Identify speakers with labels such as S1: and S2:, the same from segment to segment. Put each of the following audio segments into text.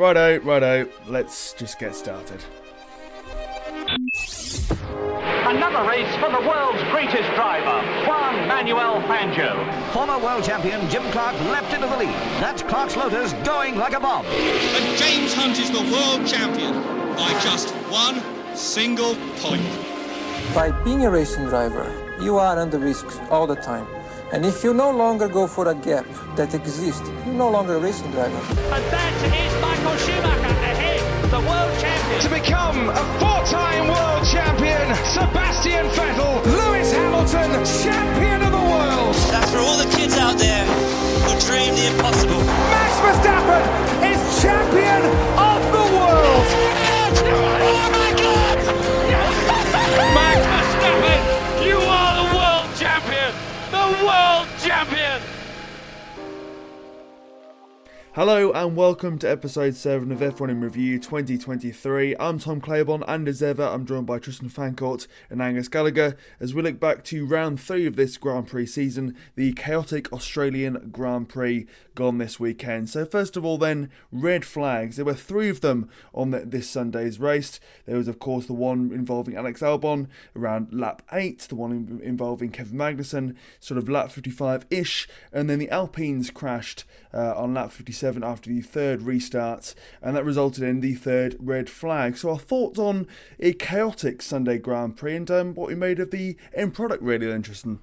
S1: Righto, let's just get started.
S2: Another race for the world's greatest driver, Juan Manuel Fangio.
S3: Former world champion Jim Clark leapt into the lead. That's Clark's Lotus going like a bomb.
S4: And James Hunt is the world champion by just one single point.
S5: By being a racing driver, you are under risk all the time. And if you no longer go for a gap that exists, you're no longer a racing driver.
S6: And that is Michael Schumacher ahead, the world champion.
S7: To become a four-time world champion, Sebastian Vettel, Lewis Hamilton, champion of the world.
S8: That's for all the kids out there who dream the impossible.
S7: Max Verstappen is champion of the world.
S6: Oh my God! Max Verstappen, you are the world champion! The world champion!
S1: Hello and welcome to episode 7 of F1 in Review 2023. I'm Tom Clabon, and as ever I'm joined by Tristan Fancourt and Angus Gallager as we look back to round 3 of this Grand Prix season, the chaotic Australian Grand Prix gone this weekend. So first of all then, red flags. There were 3 of them on this Sunday's race. There was of course the one involving Alex Albon around lap 8, the one involving Kevin Magnussen sort of lap 55-ish, and then the Alpines crashed on lap 57 after the third restart, and that resulted in the third red flag. So our thoughts on a chaotic Sunday Grand Prix and what we made of the end product, really interesting.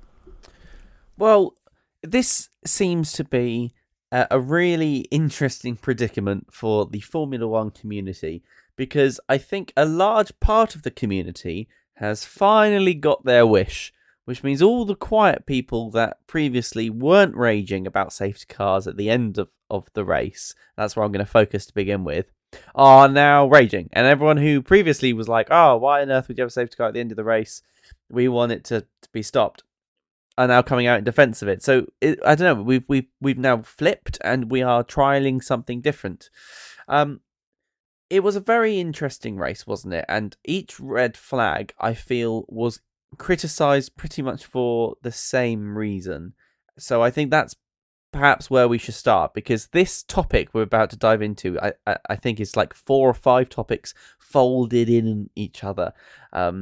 S9: Well, this seems to be a really interesting predicament for the Formula One community, because I think a large part of the community has finally got their wish, which means all the quiet people that previously weren't raging about safety cars at the end of the race, that's where I'm going to focus to begin with, are now raging. And everyone who previously was like, oh, why on earth would you have a safety car at the end of the race? We want it to be stopped, are now coming out in defence of it. So, I don't know, we've now flipped and we are trialling something different. It was a very interesting race, wasn't it? And each red flag, I feel, was criticised pretty much for the same reason. So I think that's perhaps where we should start, because this topic we're about to dive into, I think is like 4 or 5 topics folded in each other. A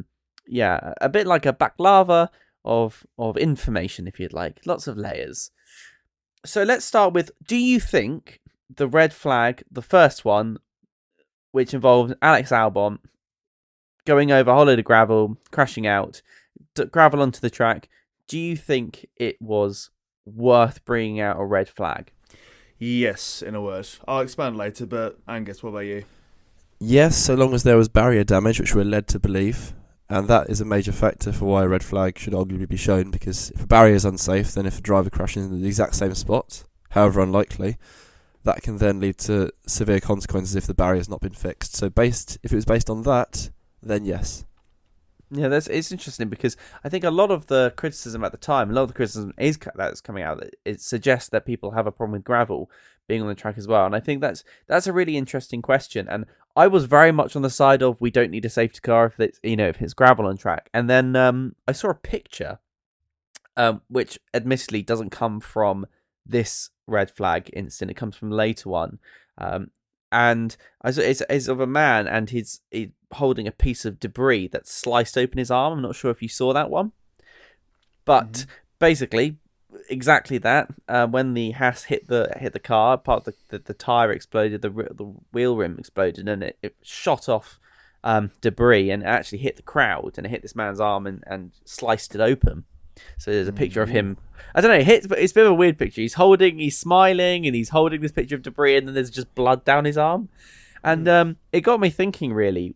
S9: bit like a baklava of information, if you'd like. Lots of layers. So let's start with, do you think the red flag, the first one, which involved Alex Albon going over a whole load of gravel, crashing out, gravel onto the track, do you think it was worth bringing out a red flag?
S1: Yes, in a word. I'll expand later, but Angus, what about you?
S10: Yes, so long as there was barrier damage, which we're led to believe, and that is a major factor for why a red flag should arguably be shown, because if a barrier is unsafe, then if a driver crashes in the exact same spot, however unlikely, that can then lead to severe consequences if the barrier has not been fixed. So if it was based on that, then yes.
S9: Yeah, it's interesting, because I think a lot of the criticism at the time, a lot of the criticism that's coming out, it suggests that people have a problem with gravel being on the track as well. And I think that's a really interesting question. And I was very much on the side of we don't need a safety car if it's gravel on track. And then I saw a picture, which admittedly doesn't come from this red flag incident. It comes from a later one. And it's of a man, and he's holding a piece of debris that's sliced open his arm. I'm not sure if you saw that one. But basically, exactly that. When the Haas hit the car, part of the tyre exploded, the wheel rim exploded, and it shot off debris and actually hit the crowd, and it hit this man's arm and sliced it open. So there's a picture of him. I don't know. It's a bit of a weird picture. He's smiling, and he's holding this picture of debris, and then there's just blood down his arm. And it got me thinking really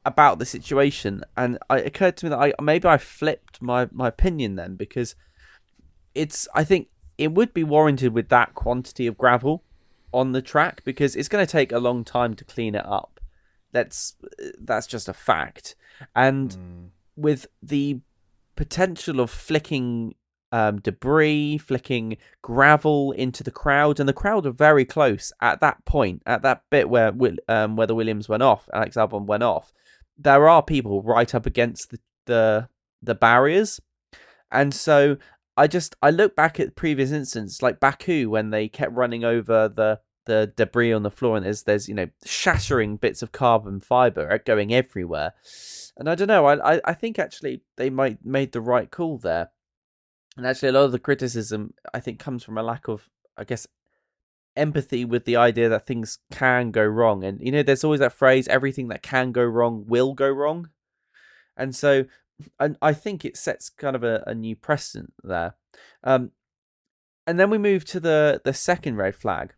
S9: about the situation. And it occurred to me that maybe I flipped my opinion then, because I think it would be warranted with that quantity of gravel on the track, because it's going to take a long time to clean it up. That's just a fact. And with the potential of flicking debris, flicking gravel into the crowd, and the crowd are very close at that point, at that bit where the Williams went off, Alex Albon went off. There are people right up against the barriers, and so I look back at previous incidents like Baku, when they kept running over the debris on the floor, and there's shattering bits of carbon fiber going everywhere. And I don't know, I think actually they made the right call there. And actually a lot of the criticism, I think, comes from a lack of, I guess, empathy with the idea that things can go wrong. And there's always that phrase, everything that can go wrong will go wrong. And so I think it sets kind of a new precedent there. And then we move to the second red flag,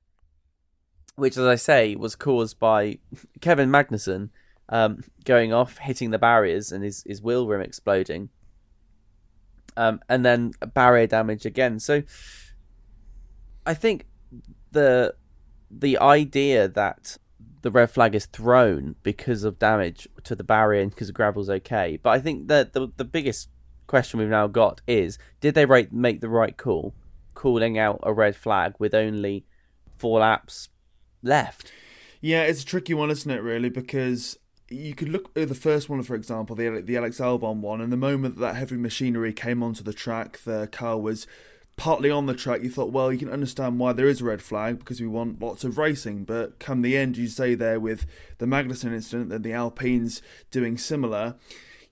S9: which, as I say, was caused by Kevin Magnussen going off, hitting the barriers, and his wheel rim exploding. And then barrier damage again. So I think the idea that the red flag is thrown because of damage to the barrier and because of gravel's okay. But I think that the biggest question we've now got is, did they make the right call, calling out a red flag with only 4 laps left?
S1: Yeah, it's a tricky one, isn't it, really? Because you could look at the first one, for example, the Alex Albon one, and the moment that heavy machinery came onto the track, the car was partly on the track. You thought, well, you can understand why there is a red flag, because we want lots of racing. But come the end, you say there with the Magnussen incident, that the Alpines doing similar,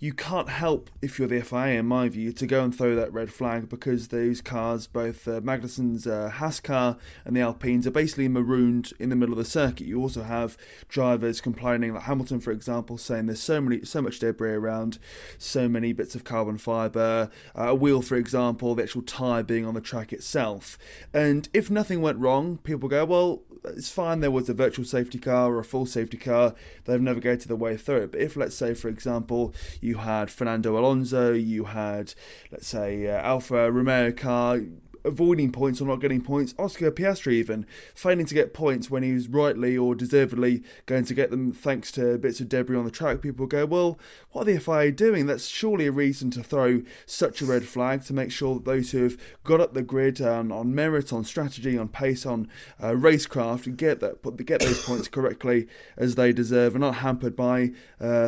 S1: you can't help, if you're the FIA, in my view, to go and throw that red flag, because those cars, both Magnussen's Haas car and the Alpines, are basically marooned in the middle of the circuit. You also have drivers complaining, like Hamilton, for example, saying there's so much debris around, so many bits of carbon fibre, a wheel, for example, the actual tyre being on the track itself. And if nothing went wrong, people go, well, it's fine, there was a virtual safety car or a full safety car, they've navigated their way through it. But if, let's say, for example, you had Fernando Alonso, you had, let's say, Alfa Romeo car avoiding points or not getting points, Oscar Piastri even failing to get points when he was rightly or deservedly going to get them thanks to bits of debris on the track, people go, well, what are the FIA doing? That's surely a reason to throw such a red flag, to make sure that those who have got up the grid on merit, on strategy, on pace, on racecraft, get those points correctly as they deserve, and not hampered by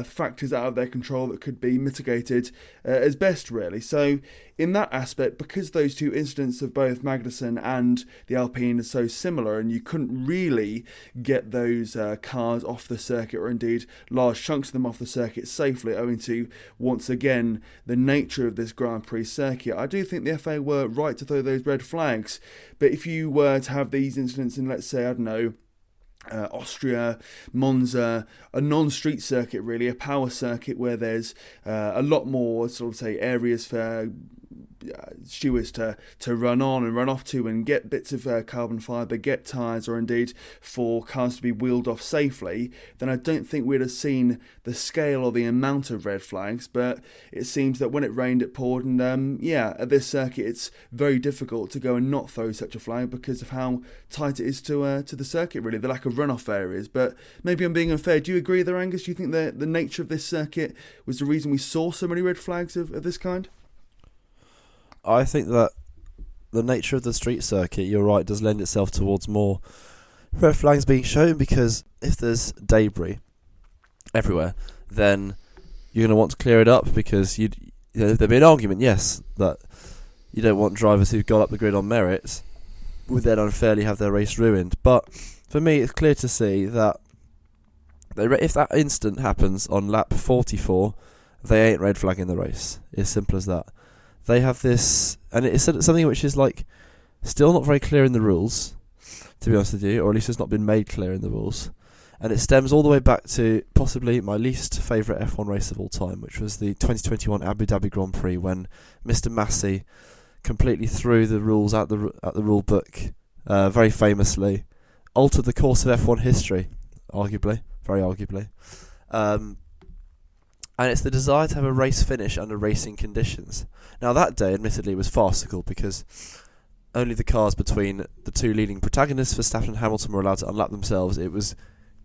S1: factors out of their control that could be mitigated as best, really. So in that aspect, because those two incidents of both Magnussen and the Alpine are so similar, and you couldn't really get those cars off the circuit, or indeed large chunks of them off the circuit safely, owing to, once again, the nature of this Grand Prix circuit, I do think the FA were right to throw those red flags. But if you were to have these incidents in, let's say, I don't know, Austria, Monza, a non-street circuit really, a power circuit where there's a lot more sort of, say, areas for stewards to run on and run off to and get bits of carbon fibre, get tyres, or indeed for cars to be wheeled off safely, then I don't think we'd have seen the scale or the amount of red flags. But it seems that when it rained, it poured, and at this circuit it's very difficult to go and not throw such a flag because of how tight it is to the circuit, really, the lack of runoff areas. But maybe I'm being unfair. Do you agree there, Angus? Do you think that the nature of this circuit was the reason we saw so many red flags of this kind?
S10: I think that the nature of the street circuit, you're right, does lend itself towards more red flags being shown, because if there's debris everywhere, then you're going to want to clear it up, because there'd be an argument, yes, that you don't want drivers who've got up the grid on merit would then unfairly have their race ruined. But for me, it's clear to see that if that incident happens on lap 44, they ain't red flagging the race. It's simple as that. They have this, and it's something which is still not very clear in the rules, to be honest with you, or at least it's not been made clear in the rules. And it stems all the way back to possibly my least favourite F1 race of all time, which was the 2021 Abu Dhabi Grand Prix, when Mr. Massey completely threw the rules out the rule book, very famously, altered the course of F1 history, very arguably. And it's the desire to have a race finish under racing conditions. Now, that day, admittedly, was farcical, because only the cars between the two leading protagonists, Verstappen and Hamilton, were allowed to unlap themselves. It was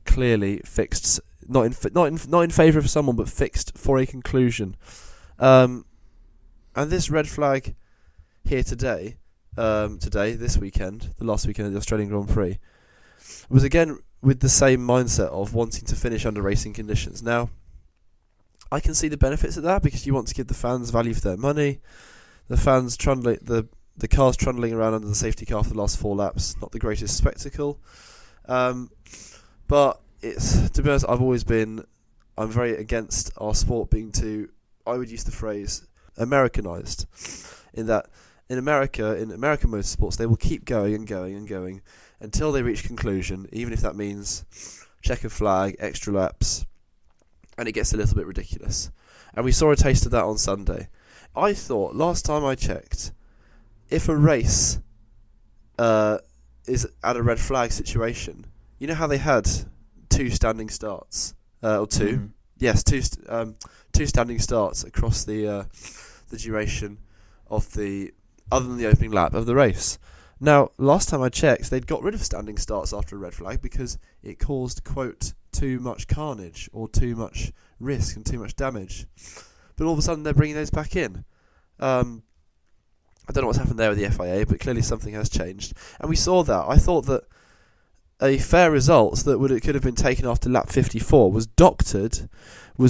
S10: clearly fixed, not in favour of someone, but fixed for a conclusion. And this red flag here this weekend, the last weekend of the Australian Grand Prix, was again with the same mindset of wanting to finish under racing conditions. Now, I can see the benefits of that, because you want to give the fans value for their money. The fans the cars trundling around under the safety car for the last 4 laps, not the greatest spectacle. But it's, to be honest, I'm very against our sport being I would use the phrase Americanized, in that in American motorsports, they will keep going and going and going until they reach conclusion, even if that means checkered flag, extra laps, and it gets a little bit ridiculous. And we saw a taste of that on Sunday. I thought, last time I checked, if a race is at a red flag situation, you know how they had 2 standing starts, or two? Mm. Yes, two standing starts across the duration of other than the opening lap of the race. Now, last time I checked, they'd got rid of standing starts after a red flag because it caused, quote, too much carnage or too much risk and too much damage. But all of a sudden they're bringing those back in. I don't know what's happened there with the FIA, but clearly something has changed. And we saw that. I thought that a fair result that could have been taken after lap 54 was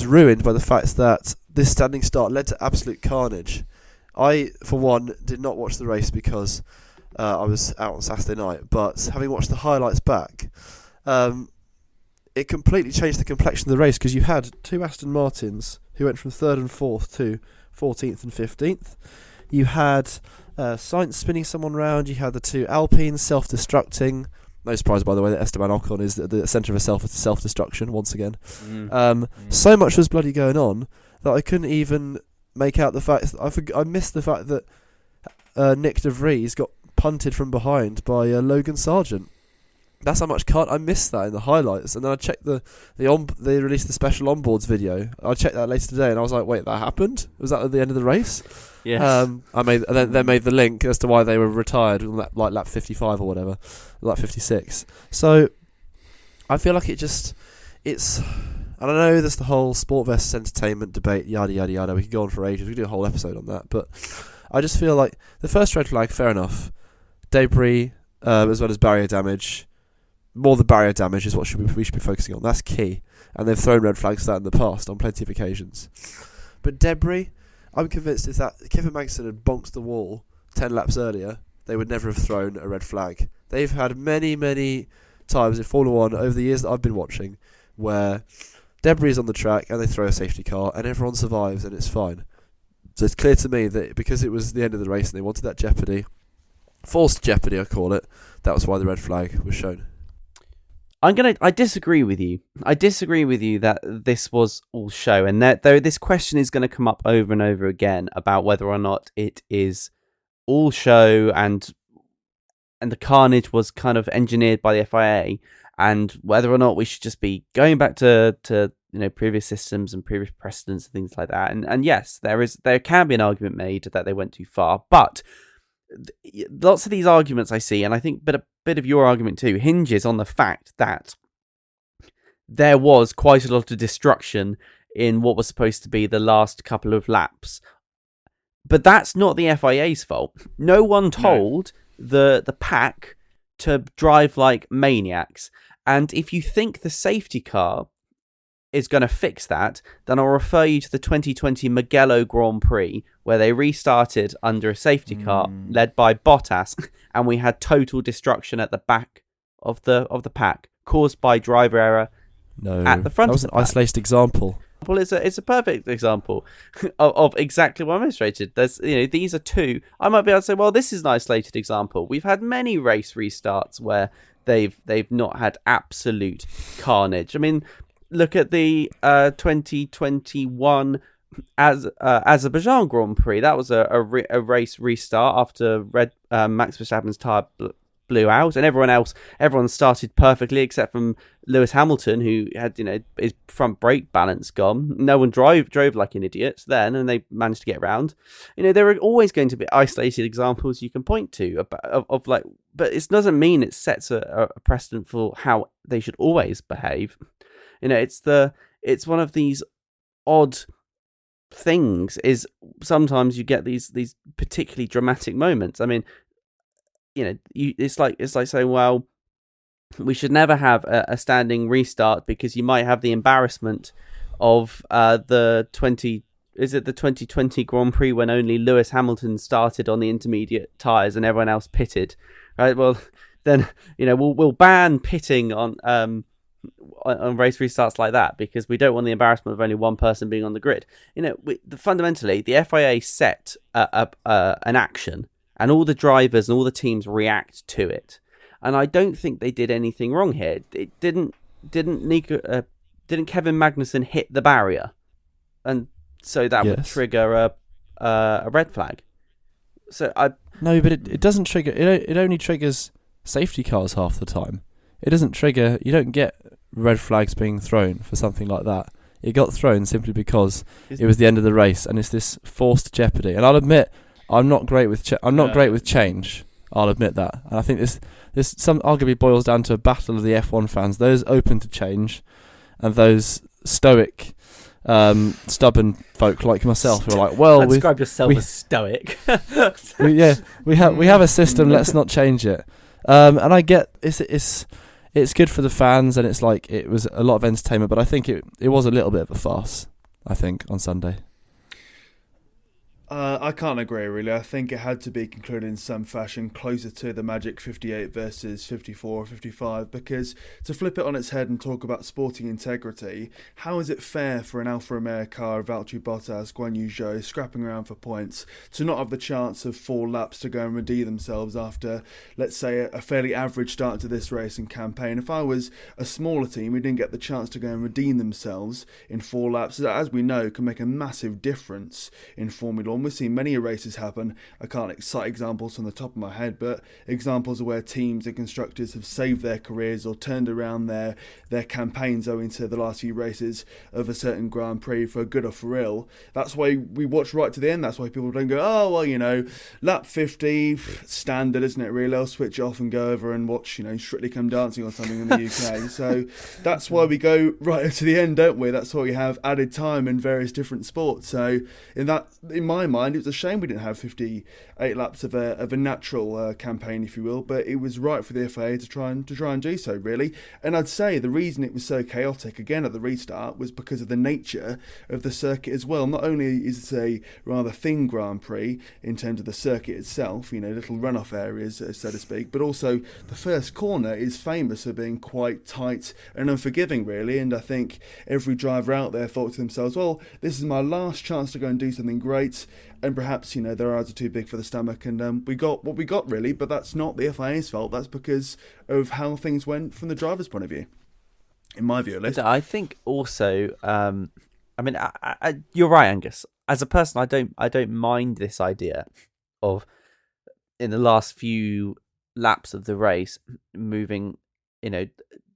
S10: ruined by the fact that this standing start led to absolute carnage. I, for one, did not watch the race because I was out on Saturday night, but having watched the highlights back, it completely changed the complexion of the race, because you had 2 Aston Martins who went from 3rd and 4th to 14th and 15th. You had Sainz spinning someone round. You had the 2 Alpines self-destructing. No surprise, by the way, that Esteban Ocon is at the centre of a self-destruction once again. So much was bloody going on that I couldn't even make out the fact. I missed the fact that Nick De Vries got punted from behind by Logan Sargent. That's how much I missed that in the highlights. And then I checked they released the special onboards video. I checked that later today, and I was like, wait, that happened? Was that at the end of the race?
S9: Yes.
S10: They made the link as to why they were retired, like lap 55 or whatever, lap 56. So I feel like it's. I don't know. There's the whole sport versus entertainment debate, yada yada yada. We could go on for ages. We could do a whole episode on that. But I just feel like the first red flag, fair enough. Debris, as well as barrier damage. More the barrier damage is what we should be focusing on. That's key. And they've thrown red flags for that in the past on plenty of occasions. But debris, I'm convinced if that Kevin Magnussen had bonked the wall 10 laps earlier, they would never have thrown a red flag. They've had many, many times in Formula 1 over the years that I've been watching where debris is on the track and they throw a safety car and everyone survives and it's fine. So it's clear to me that because it was the end of the race and they wanted that jeopardy, forced jeopardy I call it, that was why the red flag was shown.
S9: I disagree with you. I disagree with you that this was all show, and that though this question is going to come up over and over again about whether or not it is all show and the carnage was kind of engineered by the FIA, and whether or not we should just be going back to previous systems and previous precedents and things like that. And yes, there can be an argument made that they went too far, but lots of these arguments I see, and I think a bit of your argument too, hinges on the fact that there was quite a lot of destruction in what was supposed to be the last couple of laps. But that's not the FIA's fault. No one told the pack to drive like maniacs. And if you think the safety car is going to fix that, then I'll refer you to the 2020 Mugello Grand Prix, where they restarted under a safety car led by Bottas, and we had total destruction at the back of the pack caused by driver error at the front.
S10: That was an isolated example.
S9: Well, it's a perfect example of exactly what I illustrated. There's these are 2. I might be able to say, well, this is an isolated example. We've had many race restarts where they've not had absolute carnage. I mean, look at the 2021 Azerbaijan Grand Prix. That was a race restart after Max Verstappen's tyre blew out, and everyone started perfectly except from Lewis Hamilton, who had his front brake balance gone. No one drove like an idiot then, and they managed to get around. There are always going to be isolated examples you can point to of but it doesn't mean it sets a precedent for how they should always behave. It's one of these odd things is sometimes you get these particularly dramatic moments. I mean, it's like saying, well, we should never have a standing restart because you might have the embarrassment of the 2020 Grand Prix when only Lewis Hamilton started on the intermediate tyres and everyone else pitted, right? Well, then we'll ban pitting on race restarts like that, because we don't want the embarrassment of only one person being on the grid. Fundamentally, the FIA set an action, and all the drivers and all the teams react to it. And I don't think they did anything wrong here. It didn't Kevin Magnussen hit the barrier, and so that would trigger a red flag.
S10: No, but it doesn't trigger. It only triggers safety cars half the time. It doesn't trigger. You don't get red flags being thrown for something like that. It got thrown simply because it was the end of the race, and it's this forced jeopardy. And I'll admit, I'm not great with great with change. I'll admit that. And I think this some arguably boils down to a battle of the F1 fans: those open to change, and those stoic, stubborn folk like myself who are like, well,
S9: describe yourself as stoic.
S10: we have a system. Let's not change it. And I get it's good for the fans, and it's like it was a lot of entertainment. But I think it was a little bit of a farce, I think, on Sunday.
S1: I can't agree, really. I think it had to be concluded in some fashion closer to the magic 58 versus 54 or 55, because to flip it on its head and talk about sporting integrity, how is it fair for an Alfa Romeo car of Valtteri Bottas, Guan Yu Zhou, scrapping around for points, to not have the chance of 4 laps to go and redeem themselves after, let's say, a fairly average start to this race and campaign? If I was a smaller team who didn't get the chance to go and redeem themselves in 4 laps, that, as we know, can make a massive difference in Formula 1. We've seen many races happen. I can't cite examples on the top of my head, but examples of where teams and constructors have saved their careers or turned around their campaigns owing to the last few races of a certain Grand Prix, for good or for ill. That's why we watch right to the end. That's why people don't go, oh, well, lap 50, standard, isn't it, really? I'll switch off and go over and watch, Strictly Come Dancing or something in the UK. So that's why we go right up to the end, don't we? That's why we have added time in various different sports. So in my mind, it was a shame we didn't have 58 laps of a natural campaign, if you will, but it was right for the FIA to try and do so, really. And I'd say the reason it was so chaotic again at the restart was because of the nature of the circuit as well. Not only is it a rather thin Grand Prix in terms of the circuit itself, little runoff areas, so to speak, but also the first corner is famous for being quite tight and unforgiving, really. And I think every driver out there thought to themselves, well, this is my last chance to go and do something great, and perhaps, their eyes are too big for the stomach, and we got what we got, really. But that's not the FIA's fault. That's because of how things went from the driver's point of view, in my view, at least.
S9: I think also, you're right, Angus. As a person, I don't mind this idea of, in the last few laps of the race, moving,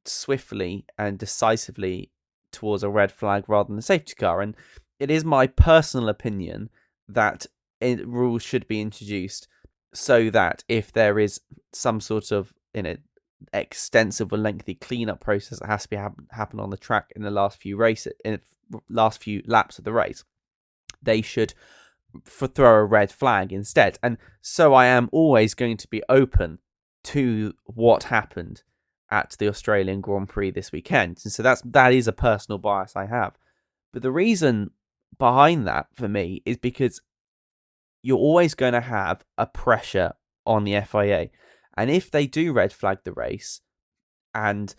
S9: swiftly and decisively towards a red flag rather than a safety car. And it is my personal opinion that rules should be introduced so that if there is some sort of extensive or lengthy cleanup process that has to be happen on the track in the last few laps of the race, they should throw a red flag instead. And so I am always going to be open to what happened at the Australian Grand Prix this weekend, and so that is a personal bias I have. But the reason behind that for me is because you're always going to have a pressure on the FIA, and if they do red flag the race, and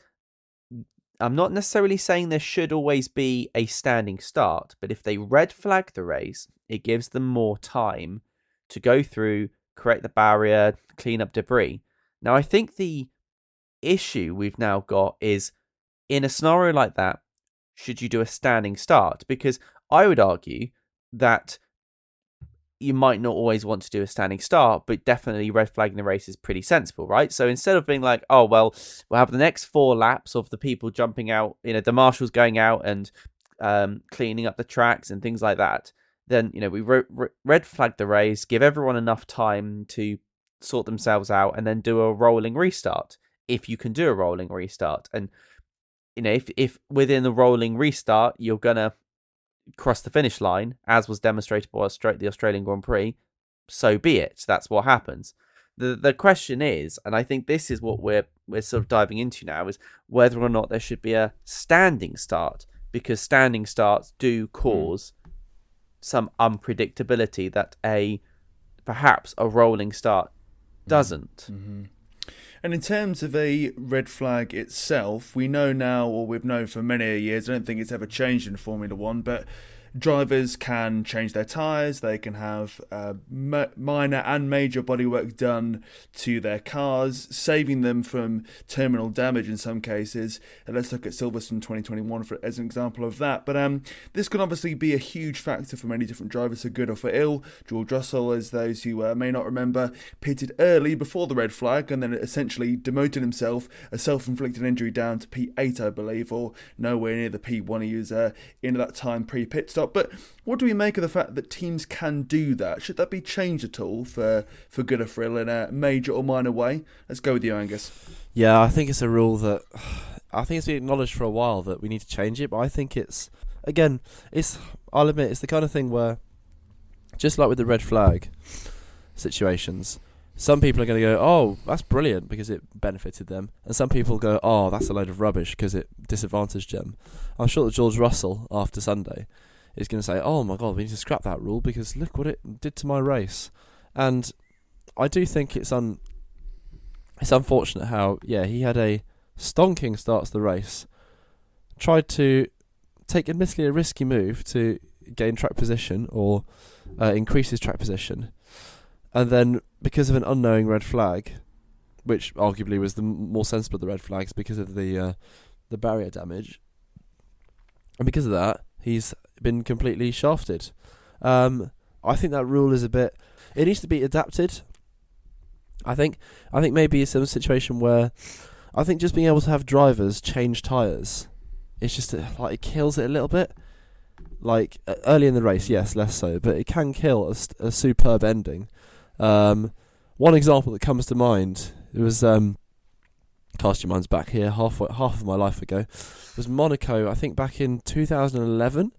S9: I'm not necessarily saying there should always be a standing start, but if they red flag the race, it gives them more time to go through, correct the barrier, clean up debris. Now, I think the issue we've now got is, in a scenario like that, should you do a standing start? Because I would argue that you might not always want to do a standing start, but definitely red flagging the race is pretty sensible, right? So instead of being like, oh, well, we'll have the next 4 laps of the people jumping out, the marshals going out and cleaning up the tracks and things like that, then, we red flag the race, give everyone enough time to sort themselves out, and then do a rolling restart, if you can do a rolling restart. And, if within the rolling restart, you're going to cross the finish line, as was demonstrated by the Australian Grand Prix, so be it. That's what happens. The question is, and I think this is what we're sort of diving into now, is whether or not there should be a standing start, because standing starts do cause some unpredictability that perhaps a rolling start doesn't.
S1: Mm-hmm. And in terms of a red flag itself, we know now, or we've known for many years, I don't think it's ever changed in Formula 1, but drivers can change their tyres, they can have minor and major bodywork done to their cars, saving them from terminal damage in some cases. And let's look at Silverstone 2021 as an example of that. But this can obviously be a huge factor for many different drivers, for good or for ill. George Russell, as those who may not remember, pitted early before the red flag and then essentially demoted himself, a self-inflicted injury down to P8, I believe, or nowhere near the P1 he was in at that time pre-pit stop. But what do we make of the fact that teams can do that? Should that be changed at all for good or for ill in a major or minor way? Let's go with you, Angus.
S10: Yeah, I think it's a rule that I think it's been acknowledged for a while that we need to change it, but I think I'll admit, it's the kind of thing where, just like with the red flag situations, some people are going to go, oh, that's brilliant because it benefited them, and some people go, oh, that's a load of rubbish because it disadvantaged them. I'm sure that George Russell, after Sunday, is going to say, oh my god, we need to scrap that rule because look what it did to my race. And I do think it's unfortunate how, he had a stonking start to the race, tried to take admittedly a risky move to gain track position or increase his track position, and then because of an unknowing red flag, which arguably was the more sensible of the red flags because of the barrier damage, and because of that, he's been completely shafted. I think that rule is it needs to be adapted. I think maybe it's a situation where I think just being able to have drivers change tyres, it's just it kills it a little bit. Like early in the race, yes, less so, but it can kill a superb ending. One example that comes to mind, it was cast your minds back here half of my life ago, was Monaco, I think back in 2011,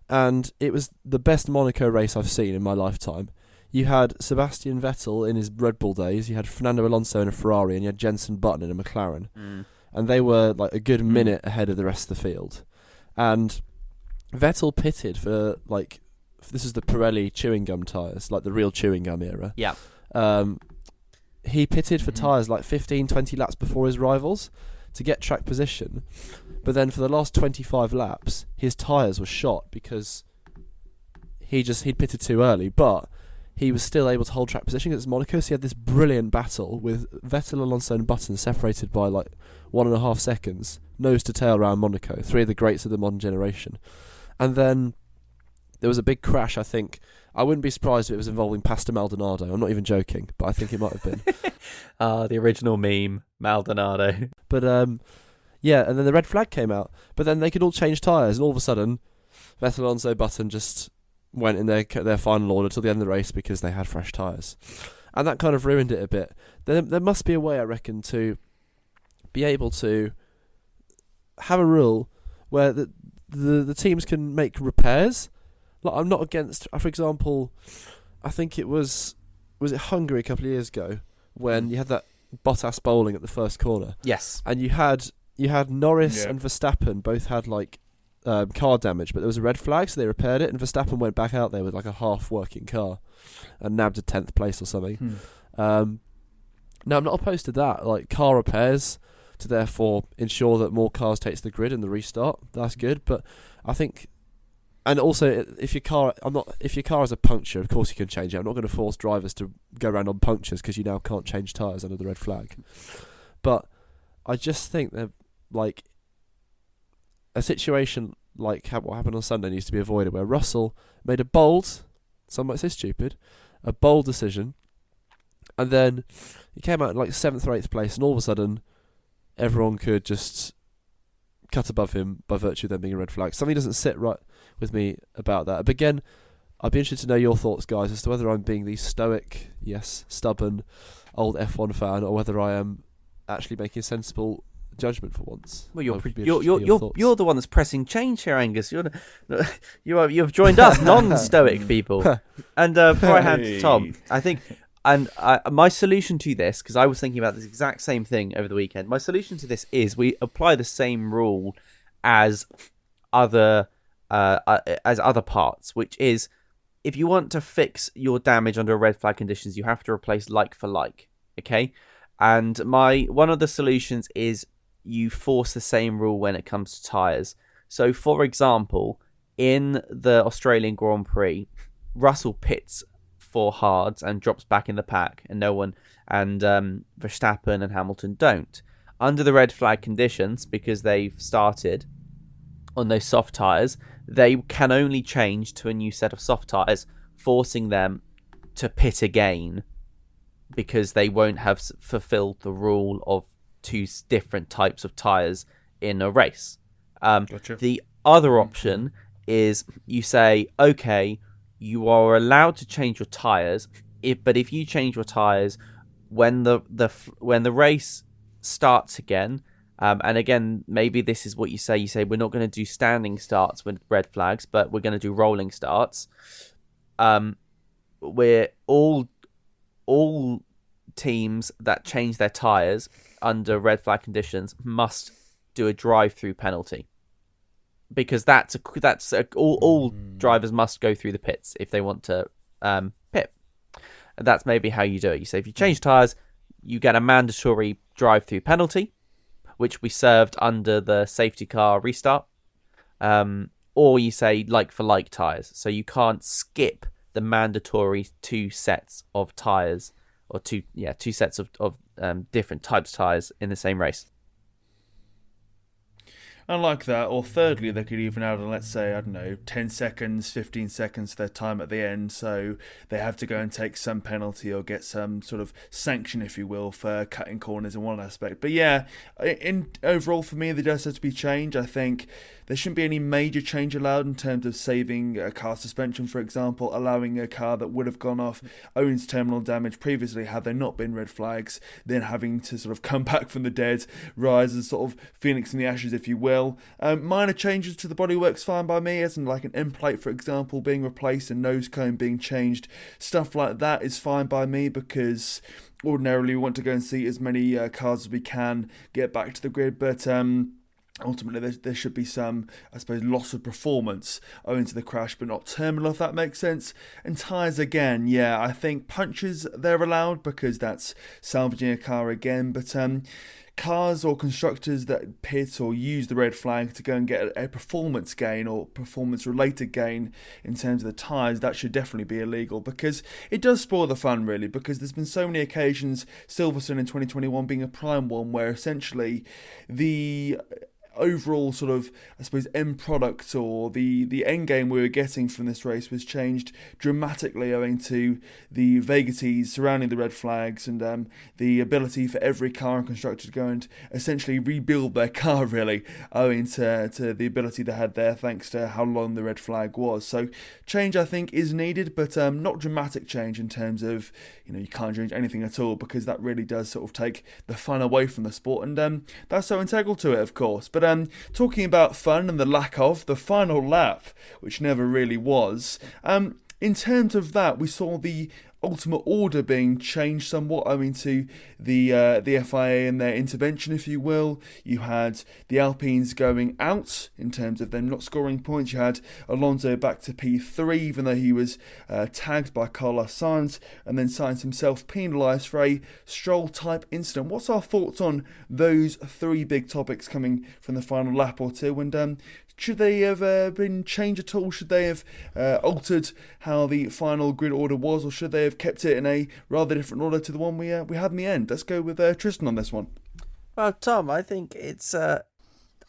S10: and it was the best Monaco race I've seen in my lifetime. You had Sebastian Vettel in his Red Bull days, you had Fernando Alonso in a Ferrari, and you had Jenson Button in a McLaren, and they were like a good minute ahead of the rest of the field. And Vettel pitted for this is the Pirelli chewing gum tyres, like the real chewing gum era.
S9: Yeah.
S10: He pitted for tyres like 15, 20 laps before his rivals to get track position. But then for the last 25 laps, his tyres were shot because he'd pitted too early. But he was still able to hold track position against Monaco. So he had this brilliant battle with Vettel, Alonso and Button separated by 1.5 seconds, nose to tail around Monaco. Three of the greats of the modern generation. And then there was a big crash, I think. I wouldn't be surprised if it was involving Pastor Maldonado. I'm not even joking, but I think it might have been.
S9: The original meme, Maldonado.
S10: But, and then the red flag came out. But then they could all change tyres, and all of a sudden, Vettel, Alonso, Button just went in their final order till the end of the race because they had fresh tyres. And that kind of ruined it a bit. There must be a way, I reckon, to be able to have a rule where the teams can make repairs. I'm not against, for example, I think it was it Hungary a couple of years ago when you had that Bottas bowling at the first corner.
S9: Yes.
S10: And you had Norris and Verstappen both had car damage, but there was a red flag, so they repaired it, and Verstappen went back out there with a half-working car and nabbed a 10th place or something. Now, I'm not opposed to that, car repairs to therefore ensure that more cars take to the grid and the restart. That's good, but I think. And also, if your car has a puncture, of course you can change it. I'm not going to force drivers to go around on punctures because you now can't change tyres under the red flag. But I just think that a situation like what happened on Sunday needs to be avoided, where Russell made a bold, some might say stupid, a bold decision, and then he came out in 7th or 8th place, and all of a sudden everyone could just cut above him by virtue of them being a red flag. Something doesn't sit right with me about that. But again, I'd be interested to know your thoughts, guys, as to whether I'm being the stoic, stubborn, old F1 fan, or whether I am actually making a sensible judgment for once.
S9: Well, you're the one that's pressing change here, Angus. You've joined us non-stoic people. And before I hand to Tom, I think, my solution to this, because I was thinking about this exact same thing over the weekend. My solution to this is we apply the same rule as other parts, which is if you want to fix your damage under red flag conditions, you have to replace like for like. Okay, And one of the solutions is you force the same rule when it comes to tyres. So, for example, in the Australian Grand Prix, Russell pits for hards and drops back in the pack, and Verstappen and Hamilton don't. Under the red flag conditions, because they've started on those soft tyres, they can only change to a new set of soft tyres, forcing them to pit again because they won't have fulfilled the rule of two different types of tyres in a race.
S1: Gotcha.
S9: The other option is you say, okay, you are allowed to change your tyres, but if you change your tyres when the race starts again, and again, maybe this is what you say we're not going to do standing starts with red flags, but we're going to do rolling starts. We're all teams that change their tyres under red flag conditions must do a drive-through penalty, because all drivers must go through the pits if they want to pit. And that's maybe how you do it. You say if you change tyres, you get a mandatory drive-through penalty, which we served under the safety car restart. Or you say like for like tyres, so you can't skip the mandatory two sets of tyres, or two sets of different types of tyres in the same race.
S1: I like that. Or thirdly, they could even add, let's say, 10 seconds, 15 seconds to their time at the end, so they have to go and take some penalty or get some sort of sanction, if you will, for cutting corners in one aspect. But yeah, overall for me, there does have to be change. I think there shouldn't be any major change allowed in terms of saving a car suspension, for example, allowing a car that would have gone off owing to terminal damage previously had there not been red flags, then having to sort of come back from the dead, rise as sort of phoenix in the ashes, if you will. Minor changes to the bodywork's fine by me, as in like an end plate, for example, being replaced and nose cone being changed. Stuff like that is fine by me, because ordinarily we want to go and see as many cars as we can get back to the grid, but ultimately there should be some, I suppose, loss of performance owing to the crash, but not terminal, if that makes sense. And tyres again, yeah, I think punches they're allowed because that's salvaging a car again, but cars or constructors that pit or use the red flag to go and get a performance gain or performance related gain in terms of the tyres, that should definitely be illegal, because it does spoil the fun, really, because there's been so many occasions, Silverstone in 2021 being a prime one, where essentially the overall sort of, I suppose, end product or the end game we were getting from this race was changed dramatically owing to the vagaries surrounding the red flags and the ability for every car and constructor to go and essentially rebuild their car, really, owing to the ability they had there thanks to how long the red flag was. So change, I think, is needed, but not dramatic change in terms of, you can't change anything at all, because that really does sort of take the fun away from the sport, and that's so integral to it, of course. But talking about fun and the lack of, the final lap, which never really was, in terms of that, we saw the ultimate order being changed somewhat owing to the FIA and their intervention, if you will. You had the Alpines going out in terms of them not scoring points. You had Alonso back to P3, even though he was tagged by Carlos Sainz, and then Sainz himself penalised for a Stroll-type incident. What's our thoughts on those three big topics coming from the final lap or two? And should they have been changed at all? Should they have altered how the final grid order was, or should they have kept it in a rather different order to the one we had in the end? Let's go with Tristan on this one.
S9: Well, Tom, I think it's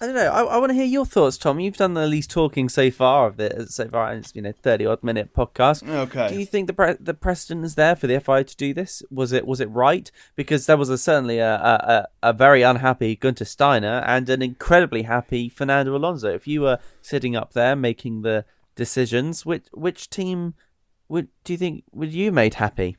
S9: I don't know. I want to hear your thoughts, Tom. You've done the least talking so far of this, and it's 30-odd minute podcast.
S1: Okay.
S9: Do you think the precedent is there for the FIA to do this? Was it right? Because there was certainly a very unhappy Gunter Steiner and an incredibly happy Fernando Alonso. If you were sitting up there making the decisions, which team do you think would you made happy?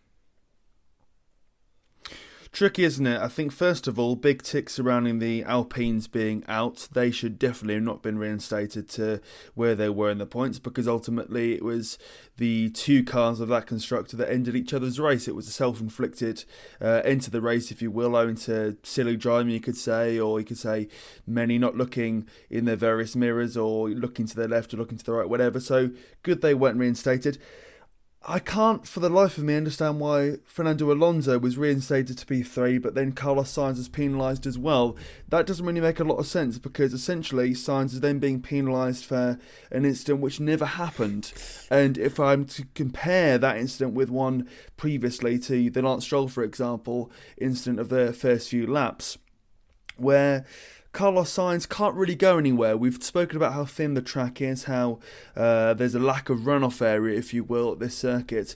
S1: Tricky, isn't it? I think, first of all, big tick surrounding the Alpines being out. They should definitely have not been reinstated to where they were in the points, because ultimately it was the two cars of that constructor that ended each other's race. It was a self-inflicted end to the race, if you will, owing to silly driving, you could say, or you could say many not looking in their various mirrors or looking to their left or looking to the right, whatever. So good they weren't reinstated. I can't for the life of me understand why Fernando Alonso was reinstated to P3 but then Carlos Sainz was penalised as well. That doesn't really make a lot of sense because essentially Sainz is then being penalised for an incident which never happened. And if I'm to compare that incident with one previously to the Lance Stroll, for example, incident of the first few laps, where Carlos Sainz can't really go anywhere. We've spoken about how thin the track is, how there's a lack of runoff area, if you will, at this circuit.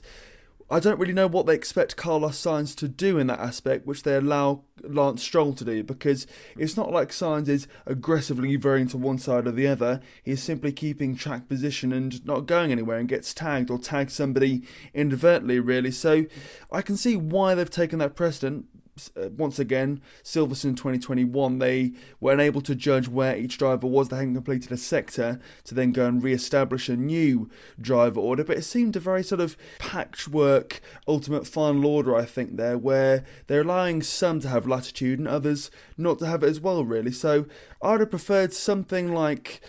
S1: I don't really know what they expect Carlos Sainz to do in that aspect, which they allow Lance Stroll to do, because it's not like Sainz is aggressively veering to one side or the other. He's simply keeping track position and not going anywhere and gets tagged or tags somebody inadvertently, really. So I can see why they've taken that precedent. Once again, Silverstone 2021, they were unable to judge where each driver was. They hadn't completed a sector to then go and re-establish a new driver order. But it seemed a very sort of patchwork ultimate final order, I think, there, where they're allowing some to have latitude and others not to have it as well, really. So I would have preferred something like,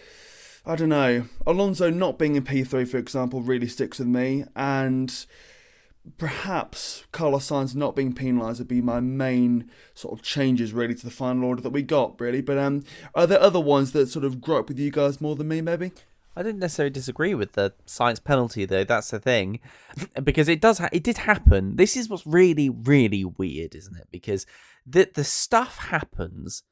S1: I don't know, Alonso not being in P3, for example, really sticks with me, and perhaps Carlos Sainz not being penalised would be my main sort of changes really to the final order that we got, really. But are there other ones that sort of grow up with you guys more than me, maybe?
S9: I didn't necessarily disagree with the Sainz penalty, though. That's the thing, because it did happen. This is what's really, really weird, isn't it? Because the stuff happens,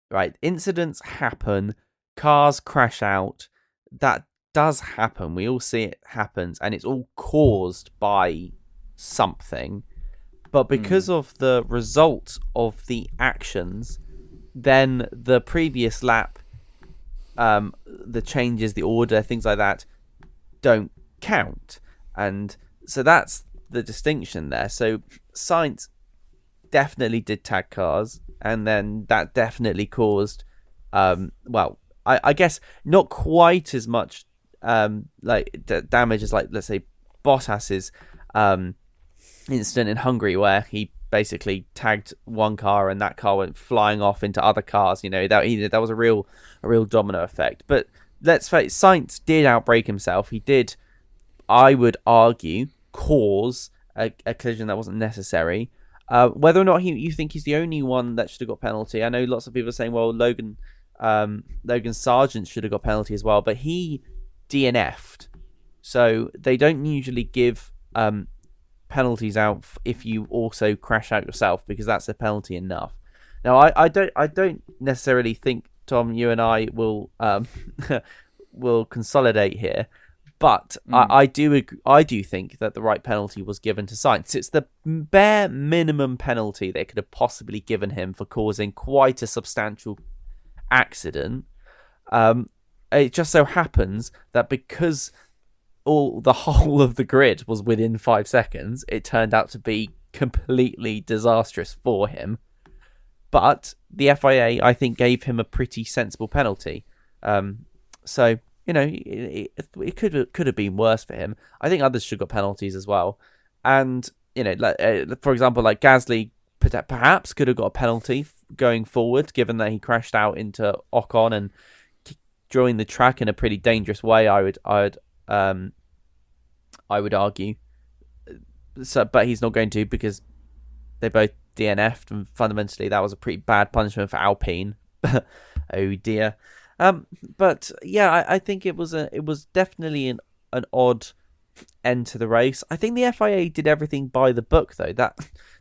S9: right? Incidents happen, cars crash out. That does happen. We all see it happens, and it's all caused by something, but because of the result of the actions, then the previous lap, the changes, the order, things like that don't count. And so that's the distinction there. So Sainz definitely did tag cars, and then that definitely caused I guess not quite as much damage as, like, let's say Bottas's incident in Hungary, where he basically tagged one car and that car went flying off into other cars. You know, that was a real domino effect. But let's face, Sainz did outbrake himself. He did, I would argue, cause a collision that wasn't necessary. Whether or not you think he's the only one that should have got penalty, I know lots of people are saying, well, Logan Sargent should have got penalty as well, but he DNF'd, so they don't usually give penalties out if you also crash out yourself, because that's a penalty enough. Now, I don't necessarily think, Tom, you and I will will consolidate here, but I do think that the right penalty was given to Sainz. It's the bare minimum penalty they could have possibly given him for causing quite a substantial accident. It just so happens that because the whole of the grid was within 5 seconds, it turned out to be completely disastrous for him. But the FIA, I think, gave him a pretty sensible penalty. So, you know, it could have been worse for him. I think others should have got penalties as well. And, you know, for example, like Gasly perhaps could have got a penalty going forward, given that he crashed out into Ocon and joined the track in a pretty dangerous way, I would argue. So, but he's not going to, because they both DNF'd, and fundamentally that was a pretty bad punishment for Alpine. Oh dear. But yeah, I think it was definitely an odd end to the race. I think the FIA did everything by the book, though.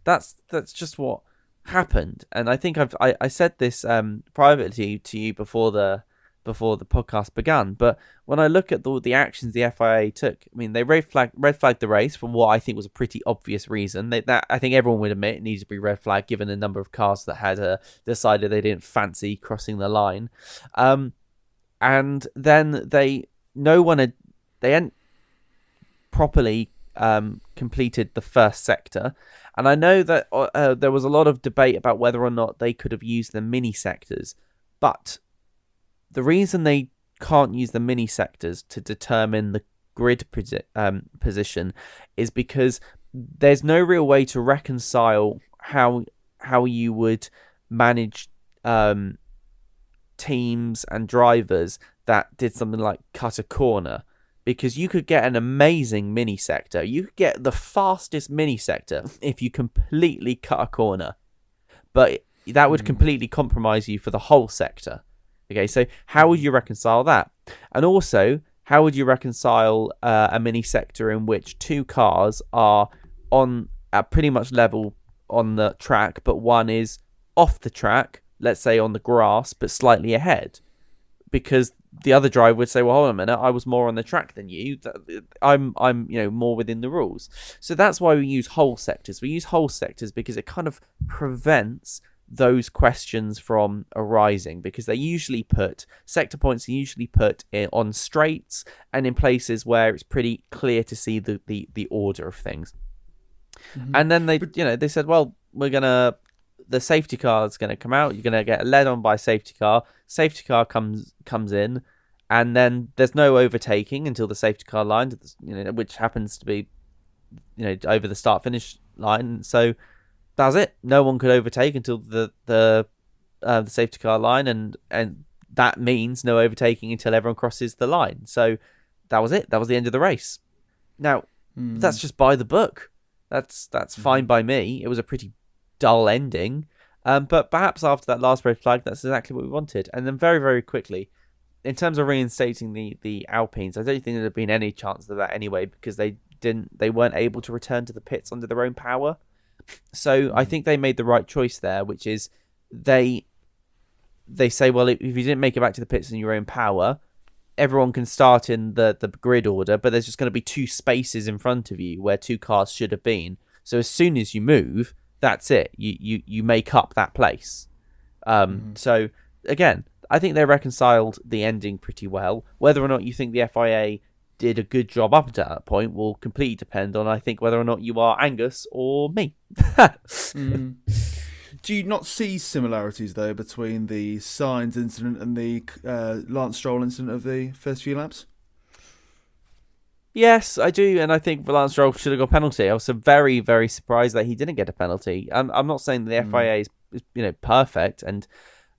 S9: That's just what happened, and I think I said this privately to you before the podcast began. But when I look at the actions the FIA took, I mean, they red flagged the race for what I think was a pretty obvious reason. That I think everyone would admit it needs to be red flagged, given the number of cars that had decided they didn't fancy crossing the line. And then they hadn't properly completed the first sector. And I know that there was a lot of debate about whether or not they could have used the mini sectors, but the reason they can't use the mini sectors to determine the grid position is because there's no real way to reconcile how you would manage teams and drivers that did something like cut a corner, because you could get an amazing mini sector. You could get the fastest mini sector if you completely cut a corner, but that would completely compromise you for the whole sector. Okay, so how would you reconcile that? And also, how would you reconcile a mini sector in which two cars are on at pretty much level on the track, but one is off the track, let's say on the grass, but slightly ahead? Because the other driver would say, well, hold on a minute, I was more on the track than you. I'm more within the rules. So that's why we use whole sectors. We use whole sectors because it kind of prevents those questions from arising, because they usually put sector points on straights and in places where it's pretty clear to see the order of things. And then they said, well, the safety car is going to come out. You're going to get led on by a safety car. Safety car comes in, and then there's no overtaking until the safety car line, which happens to be, over the start finish line. So that's it. No one could overtake until the safety car line, and that means no overtaking until everyone crosses the line. So that was it. That was the end of the race. Now that's just by the book. That's fine by me. It was a pretty dull ending, but perhaps after that last red flag, that's exactly what we wanted. And then very, very quickly, in terms of reinstating the Alpines, I don't think there'd have been any chance of that anyway, because they weren't able to return to the pits under their own power. So I think they made the right choice there, which is they say, well, if you didn't make it back to the pits in your own power, everyone can start in the grid order, but there's just going to be two spaces in front of you where two cars should have been. So as soon as you move, that's it. You make up that place. So again, I think they reconciled the ending pretty well. Whether or not you think the FIA did a good job up to that point will completely depend on, I think, whether or not you are Angus or me.
S1: Do you not see similarities, though, between the Sainz incident and the Lance Stroll incident of the first few laps?
S9: Yes, I do, and I think Lance Stroll should have got a penalty. I was very, very surprised that he didn't get a penalty. I'm not saying the FIA is perfect, and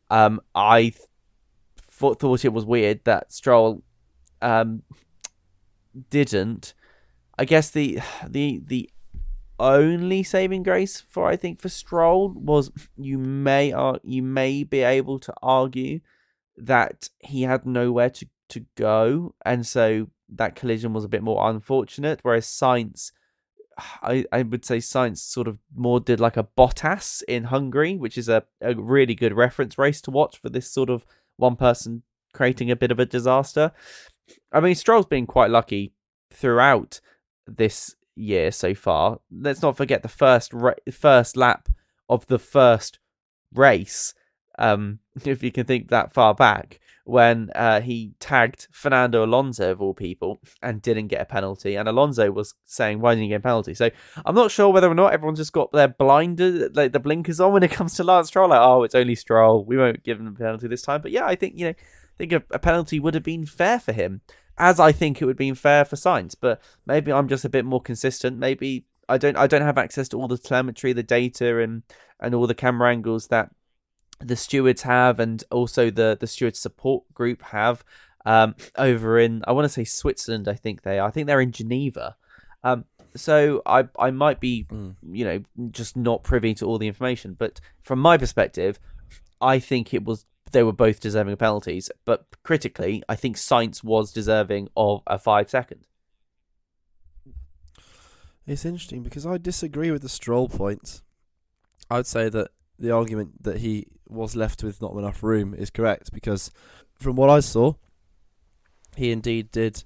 S9: I thought it was weird that Stroll didn't. I guess the only saving grace for Stroll was you may be able to argue that he had nowhere to go, and so that collision was a bit more unfortunate, whereas Sainz, I would say Sainz sort of more did like a Bottas in Hungary, which is a really good reference race to watch for this sort of one person creating a bit of a disaster. I mean, Stroll's been quite lucky throughout this year so far. Let's not forget the first lap of the first race, if you can think that far back, when he tagged Fernando Alonso of all people and didn't get a penalty, and Alonso was saying, why didn't you get a penalty? So I'm not sure whether or not everyone's just got their blinders, like the blinkers on when it comes to Lance Stroll, like, oh, it's only Stroll, we won't give him a penalty this time. But yeah, I think a penalty would have been fair for him, as I think it would have been fair for Sainz. But maybe I'm just a bit more consistent. Maybe I don't have access to all the telemetry, the data, and all the camera angles that the stewards have, and also the steward support group have over in, I want to say Switzerland. I think they're in Geneva. So I might be just not privy to all the information, but from my perspective, I think they were both deserving of penalties, but critically, I think Sainz was deserving of a 5 second.
S10: It's interesting because I disagree with the Stroll point. I'd say that the argument that he was left with not enough room is correct, because from what I saw, he indeed did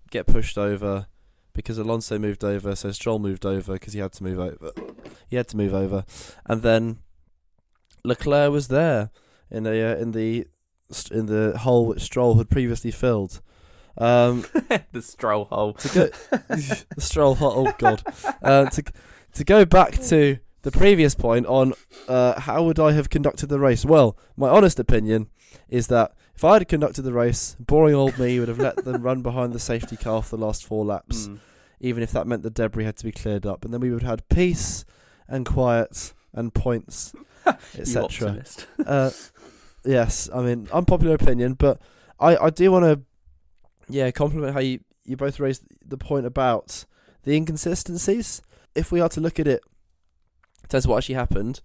S10: get pushed over because Alonso moved over, so Stroll moved over because he had to move over. And then Leclerc was there in the hole which Stroll had previously filled.
S9: The Stroll hole.
S10: The Stroll hole. Oh God. To go back to the previous point on how would I have conducted the race? Well, my honest opinion is that if I had conducted the race, boring old me would have let them run behind the safety car for the last 4 laps, even if that meant the debris had to be cleared up, and then we would have had peace and quiet and points, etc. Yes, I mean, unpopular opinion, but I do want to compliment how you both raised the point about the inconsistencies. If we are to look at it in terms of what actually happened,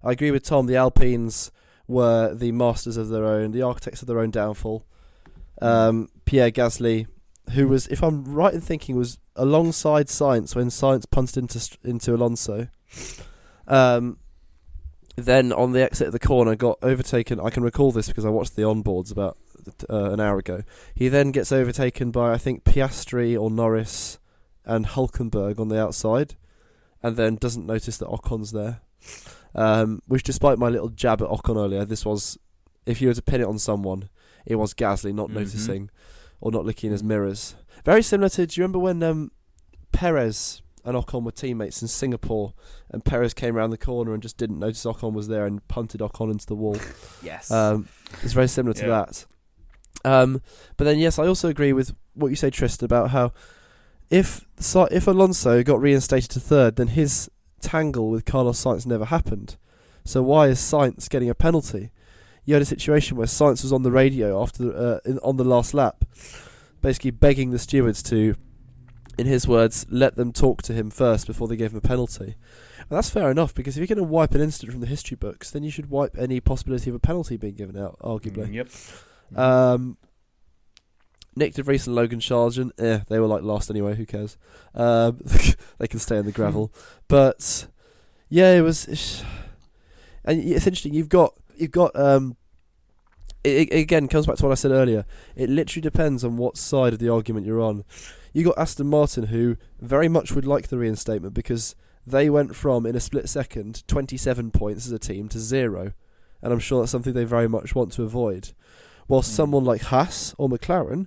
S10: I agree with Tom. The Alpines were the masters of their own, the architects of their own downfall. Pierre Gasly, who was, if I'm right in thinking, was alongside Sainz when Sainz punted into Alonso. Then on the exit of the corner got overtaken. I can recall this because I watched the onboards about an hour ago. He then gets overtaken by, I think, Piastri or Norris and Hulkenberg on the outside, and then doesn't notice that Ocon's there. Which, despite my little jab at Ocon earlier, this was, if you were to pin it on someone, it was Gasly not noticing or not looking in his mirrors. Very similar to, do you remember when Perez and Ocon were teammates in Singapore, and Perez came around the corner and just didn't notice Ocon was there and punted Ocon into the wall?
S9: Yes.
S10: It's very similar to that. But then, yes, I also agree with what you say, Tristan, about how if Alonso got reinstated to third, then his tangle with Carlos Sainz never happened. So why is Sainz getting a penalty? You had a situation where Sainz was on the radio on the last lap, basically begging the stewards to, in his words, let them talk to him first before they gave him a penalty. And that's fair enough, because if you're going to wipe an incident from the history books, then you should wipe any possibility of a penalty being given out, arguably.
S1: Yep.
S10: Nick De Vries and Logan Sargent, they were like last anyway, who cares? They can stay in the gravel. But yeah, it was, and it's interesting. You've got it again comes back to what I said earlier. It literally depends on what side of the argument you're on. You got Aston Martin, who very much would like the reinstatement because they went from, in a split second, 27 points as a team to 0, and I'm sure that's something they very much want to avoid. Whilst someone like Haas or McLaren,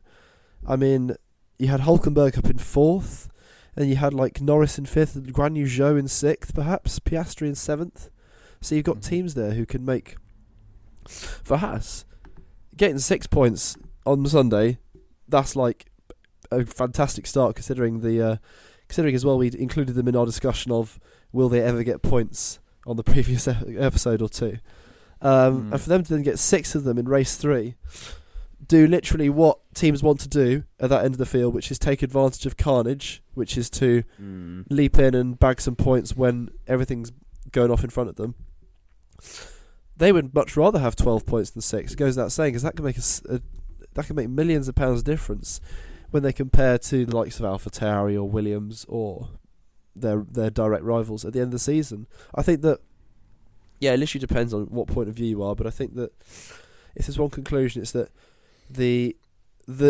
S10: I mean, you had Hulkenberg up in 4th, and you had like Norris in 5th, and Guan Yu Zhou in 6th, perhaps, Piastri in 7th. So you've got teams there who can make, for Haas, getting 6 points on Sunday, that's like a fantastic start considering as well we included them in our discussion of will they ever get points on the previous episode or two. And for them to then get 6 of them in race 3, do literally what teams want to do at that end of the field, which is take advantage of Carnage, which is to leap in and bag some points when everything's going off in front of them. They would much rather have 12 points than 6. It goes without saying, because that can make millions of pounds difference when they compare to the likes of AlphaTauri or Williams or their direct rivals at the end of the season. I think that, yeah, it literally depends on what point of view you are, but I think that if there's one conclusion, it's that the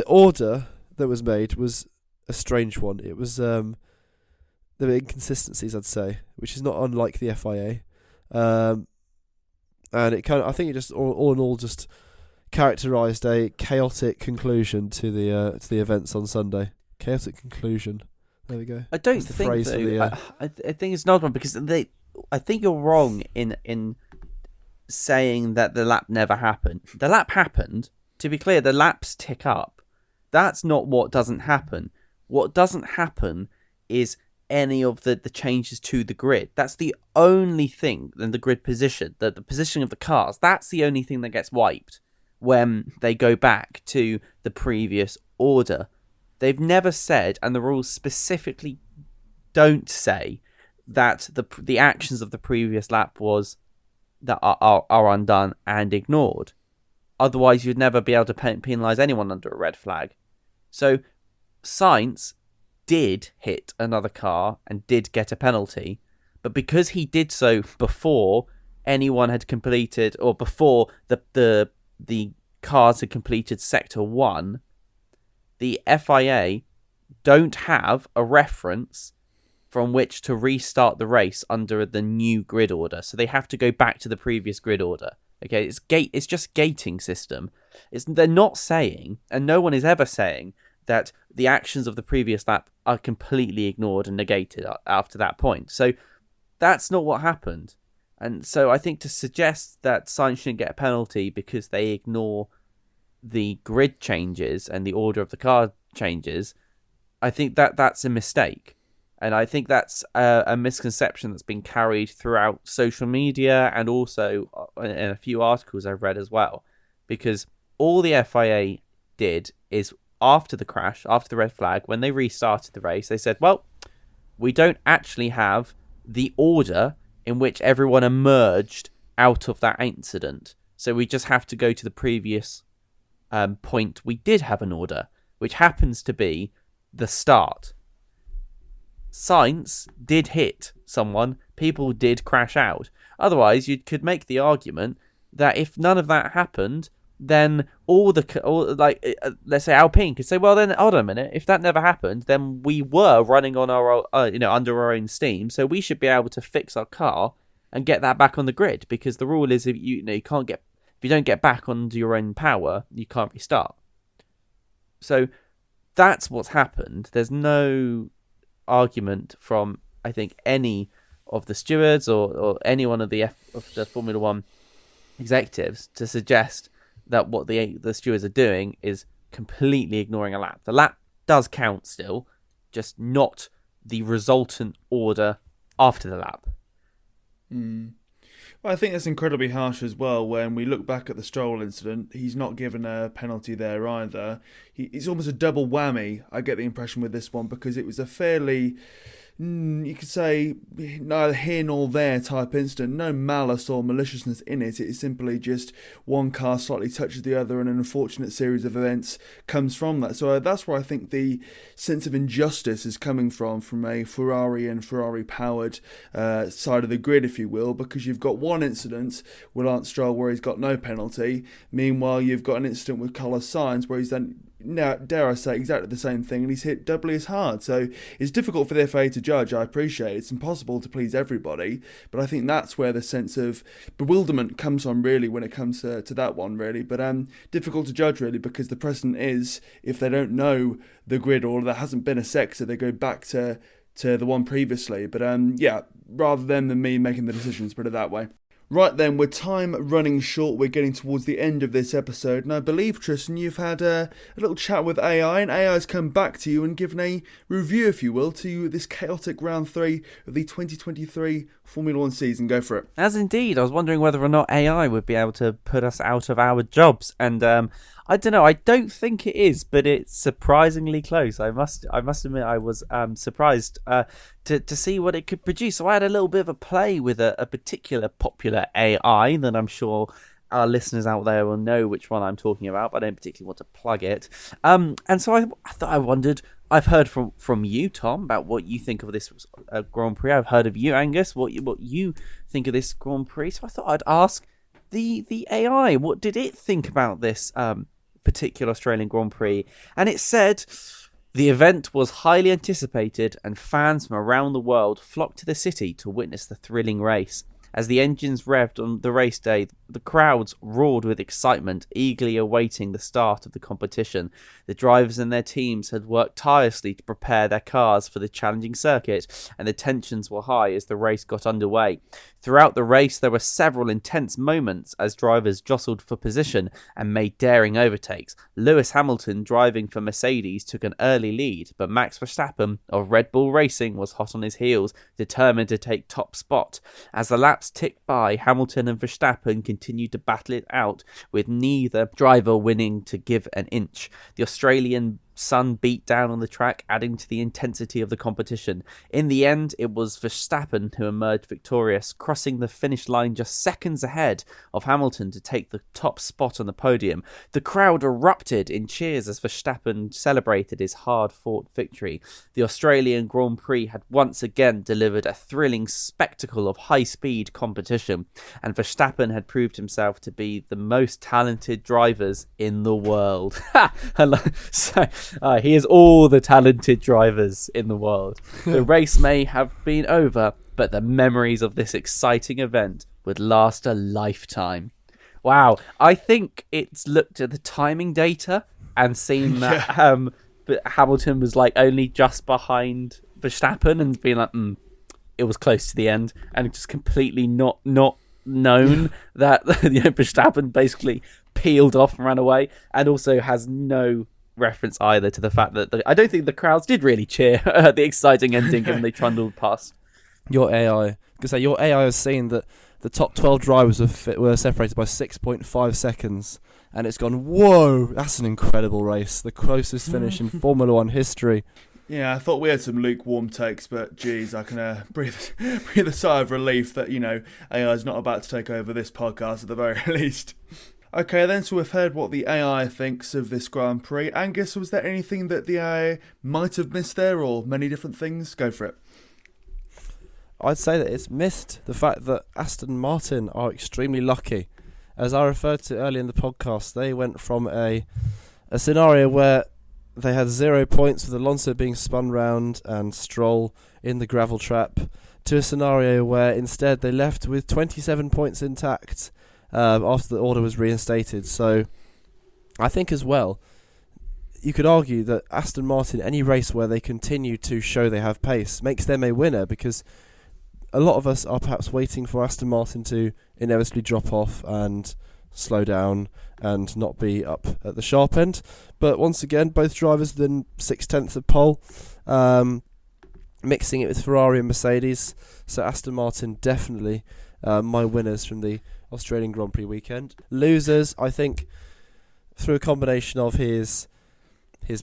S10: order that was made was a strange one. It was there were inconsistencies, I'd say, which is not unlike the FIA, and it kind of, I think it just all in all just characterised a chaotic conclusion to the events on Sunday. Chaotic conclusion. There we go.
S9: I don't think though. I think it's another one because I think you're wrong in saying that the lap never happened. The lap happened. To be clear, the laps tick up. That's not what doesn't happen. What doesn't happen is any of the changes to the grid. That's the only thing in the grid position, the positioning of the cars. That's the only thing that gets wiped when they go back to the previous order. They've never said, and the rules specifically don't say, that the actions of the previous lap are undone and ignored. Otherwise, you'd never be able to penalise anyone under a red flag. So, Sainz did hit another car and did get a penalty, but because he did so before anyone had completed, or before the cars had completed Sector 1, the FIA don't have a reference from which to restart the race under the new grid order. So they have to go back to the previous grid order. Okay, it's just gating system. They're not saying, and no one is ever saying, that the actions of the previous lap are completely ignored and negated after that point. So that's not what happened. And so I think to suggest that Sainz shouldn't get a penalty because they ignore the grid changes and the order of the car changes, I think that's a mistake. And I think that's a misconception that's been carried throughout social media and also in a few articles I've read as well. Because all the FIA did is after the crash, after the red flag, when they restarted the race, they said, well, we don't actually have the order in which everyone emerged out of that incident. So we just have to go to the previous point. We did have an order, which happens to be the start. Sainz did hit someone. People did crash out. Otherwise, you could make the argument that if none of that happened, then let's say Alpine could say, well, then hold on a minute. If that never happened, then we were running on our under our own steam, so we should be able to fix our car and get that back on the grid, because the rule is if you don't get back onto your own power, you can't restart. So that's what's happened. There's no argument from, I think, any of the stewards or any one of the Formula One executives to suggest that what the stewards are doing is completely ignoring a lap. The lap does count still, just not the resultant order after the lap.
S1: Well, I think that's incredibly harsh as well. When we look back at the Stroll incident, he's not given a penalty there either. It's almost a double whammy, I get the impression, with this one, because it was a fairly, you could say, neither here nor there type incident. No malice or maliciousness in it. It is simply just one car slightly touches the other, and an unfortunate series of events comes from that. So that's where I think the sense of injustice is coming from a Ferrari and Ferrari-powered side of the grid, if you will, because you've got one incident with Lance Stroll where he's got no penalty. Meanwhile, you've got an incident with Carlos Sainz where he's done, now, dare I say, exactly the same thing, and he's hit doubly as hard. So it's difficult for the FA to judge, I appreciate. It's impossible to please everybody, but I think that's where the sense of bewilderment comes from, really, when it comes to that one, really. But difficult to judge, really, because the precedent is, if they don't know the grid or there hasn't been a sector, they go back to the one previously. But rather than me making the decisions, put it that way. Right then, with time running short, we're getting towards the end of this episode, and I believe, Tristan, you've had a little chat with AI, and AI's come back to you and given a review, if you will, to this chaotic round 3 of the 2023 Formula 1 season. Go for it.
S9: As indeed, I was wondering whether or not AI would be able to put us out of our jobs, and I don't know. I don't think it is, but it's surprisingly close. I must admit, I was surprised to see what it could produce. So I had a little bit of a play with a particular popular AI that I'm sure our listeners out there will know which one I'm talking about, but I don't particularly want to plug it. And so I wondered. I've heard from you, Tom, about what you think of this Grand Prix. I've heard of you, Angus, what you think of this Grand Prix. So I thought I'd ask the AI, what did it think about this particular Australian Grand Prix? And it said, the event was highly anticipated and fans from around the world flocked to the city to witness the thrilling race. As the engines revved on the race day, the crowds roared with excitement, eagerly awaiting the start of the competition. The drivers and their teams had worked tirelessly to prepare their cars for the challenging circuit, and the tensions were high as the race got underway. Throughout the race, there were several intense moments as drivers jostled for position and made daring overtakes. Lewis Hamilton, driving for Mercedes, took an early lead, but Max Verstappen of Red Bull Racing was hot on his heels, determined to take top spot. As the laps ticked by, Hamilton and Verstappen continued to battle it out, with neither driver winning to give an inch. The Australian sun beat down on the track, adding to the intensity of the competition. In the end, it was Verstappen who emerged victorious, crossing the finish line just seconds ahead of Hamilton to take the top spot on the podium. The crowd erupted in cheers as Verstappen celebrated his hard-fought victory. The Australian Grand Prix had once again delivered a thrilling spectacle of high-speed competition, and Verstappen had proved himself to be the most talented drivers in the world. He is all the talented drivers in the world. The race may have been over, but the memories of this exciting event would last a lifetime. Wow. I think it's looked at the timing data and seen that Hamilton was only just behind Verstappen and been like, it was close to the end, and just completely not known that Verstappen basically peeled off and ran away, and also has no reference either to the fact that I don't think the crowds did really cheer at the exciting ending given they trundled past.
S10: Your AI has seen that the top 12 drivers were separated by 6.5 seconds, and it's gone, whoa, that's an incredible race. The closest finish in Formula One history.
S1: Yeah, I thought we had some lukewarm takes, but geez, I can breathe a sigh of relief that, AI is not about to take over this podcast at the very least. Okay, then, so we've heard what the AI thinks of this Grand Prix. Angus, was there anything that the AI might have missed there, or many different things? Go for it.
S10: I'd say that it's missed the fact that Aston Martin are extremely lucky. As I referred to earlier in the podcast, they went from a scenario where they had 0 points with Alonso being spun round and Stroll in the gravel trap, to a scenario where instead they left with 27 points intact after the order was reinstated. So I think as well, you could argue that Aston Martin, any race where they continue to show they have pace, makes them a winner, because a lot of us are perhaps waiting for Aston Martin to inevitably drop off and slow down and not be up at the sharp end. But once again, both drivers within 6/10 of pole, mixing it with Ferrari and Mercedes. So Aston Martin definitely my winners from the Australian Grand Prix weekend. Losers, I think, through a combination of his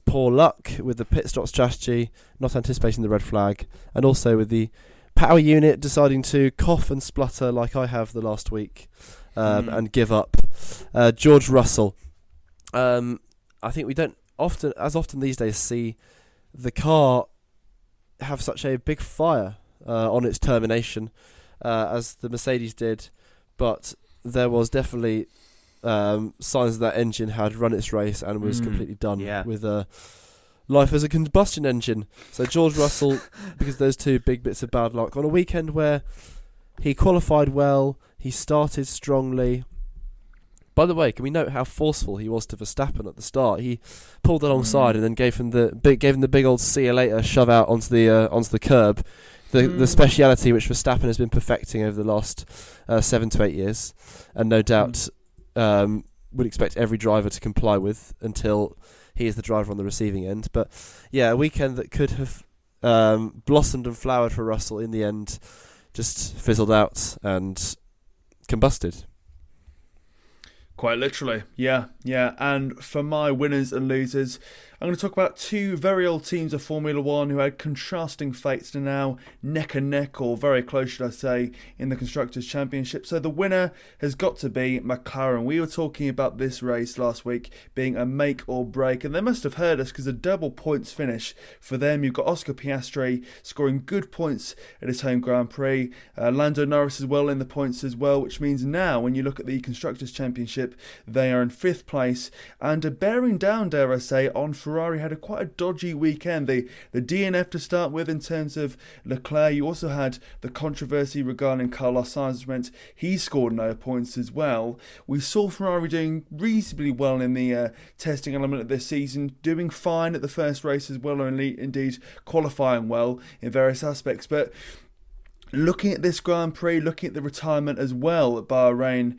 S10: poor luck with the pit stop strategy, not anticipating the red flag, and also with the power unit deciding to cough and splutter like I have the last week, and give up. George Russell. I think we don't often these days see the car have such a big fire on its termination as the Mercedes did, but there was definitely signs that engine had run its race and was completely done with life as a combustion engine. So George Russell, because of those two big bits of bad luck, on a weekend where he qualified well, he started strongly. By the way, can we note how forceful he was to Verstappen at the start? He pulled alongside and then gave him the big old see you later shove out onto the curb. The speciality which Verstappen has been perfecting over the last 7 to 8 years, and no doubt would expect every driver to comply with until he is the driver on the receiving end. But yeah, a weekend that could have blossomed and flowered for Russell in the end just fizzled out and combusted.
S1: Quite literally, yeah. And for my winners and losers, I'm going to talk about two very old teams of Formula One who had contrasting fates and now neck and neck, or very close should I say, in the Constructors' Championship. So the winner has got to be McLaren. We were talking about this race last week being a make or break, and they must have heard us because a double points finish for them. You've got Oscar Piastri scoring good points at his home Grand Prix, Lando Norris as well in the points as well, which means now when you look at the Constructors' Championship, they are in 5th place and bearing down, dare I say, on Ferrari. Had quite a dodgy weekend. The DNF to start with in terms of Leclerc. You also had the controversy regarding Carlos Sainz, which meant he scored no points as well. We saw Ferrari doing reasonably well in the testing element of this season, doing fine at the first race as well, and indeed qualifying well in various aspects. But looking at this Grand Prix, looking at the retirement as well at Bahrain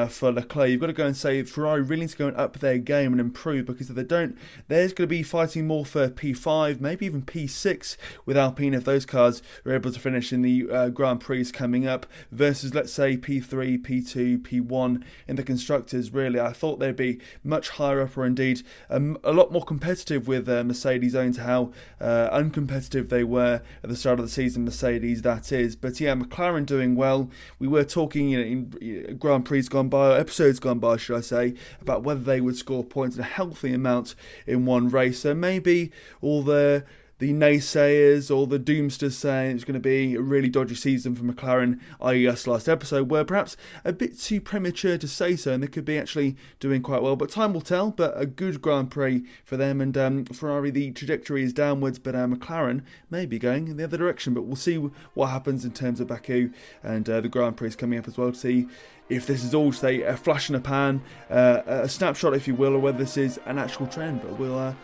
S1: for Leclerc, you've got to go and say Ferrari really needs to go and up their game and improve, because if they don't, there's going to be fighting more for P5, maybe even P6 with Alpine if those cars are able to finish in the Grand Prix coming up, versus let's say P3, P2, P1 in the Constructors. Really, I thought they'd be much higher up, or indeed a lot more competitive with Mercedes, owing to how uncompetitive they were at the start of the season, Mercedes that is. But yeah, McLaren doing well. We were talking in Grand Prix gone by, or episodes gone by should I say, about whether they would score points in a healthy amount in one race. So maybe all the naysayers or the doomsters saying it's going to be a really dodgy season for McLaren, i.e. us last episode, were perhaps a bit too premature to say so, and they could be actually doing quite well. But time will tell. But a good Grand Prix for them, and Ferrari, the trajectory is downwards, but McLaren may be going in the other direction. But we'll see what happens in terms of Baku, and the Grand Prix is coming up as well, to see if this is all, say, a flash in a pan, a snapshot if you will, or whether this is an actual trend. But we'll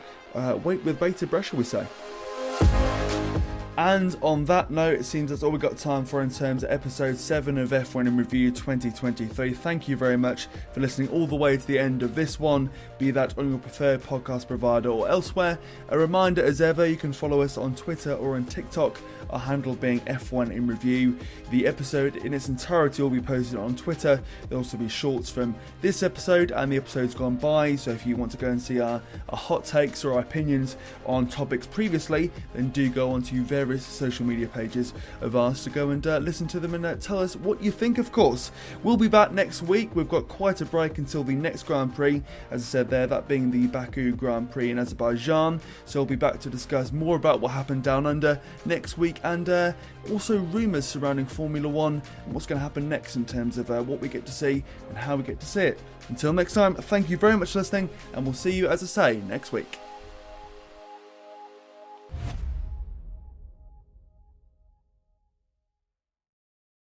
S1: wait with bated breath, shall we say. And on that note, it seems that's all we've got time for in terms of episode 7 of F1 in Review 2023. Thank you very much for listening all the way to the end of this one, be that on your preferred podcast provider or elsewhere. A reminder as ever, you can follow us on Twitter or on TikTok, our handle being F1 in Review. The episode in its entirety will be posted on Twitter. There'll also be shorts from this episode and the episodes gone by, so if you want to go and see our hot takes or our opinions on topics previously, then do go onto various social media pages of ours to go and listen to them and tell us what you think, of course. We'll be back next week. We've got quite a break until the next Grand Prix, as I said there, that being the Baku Grand Prix in Azerbaijan. So we'll be back to discuss more about what happened down under next week, and also rumours surrounding Formula 1 and what's going to happen next in terms of what we get to see and how we get to see it. Until next time, thank you very much for listening, and we'll see you, as I say, next week.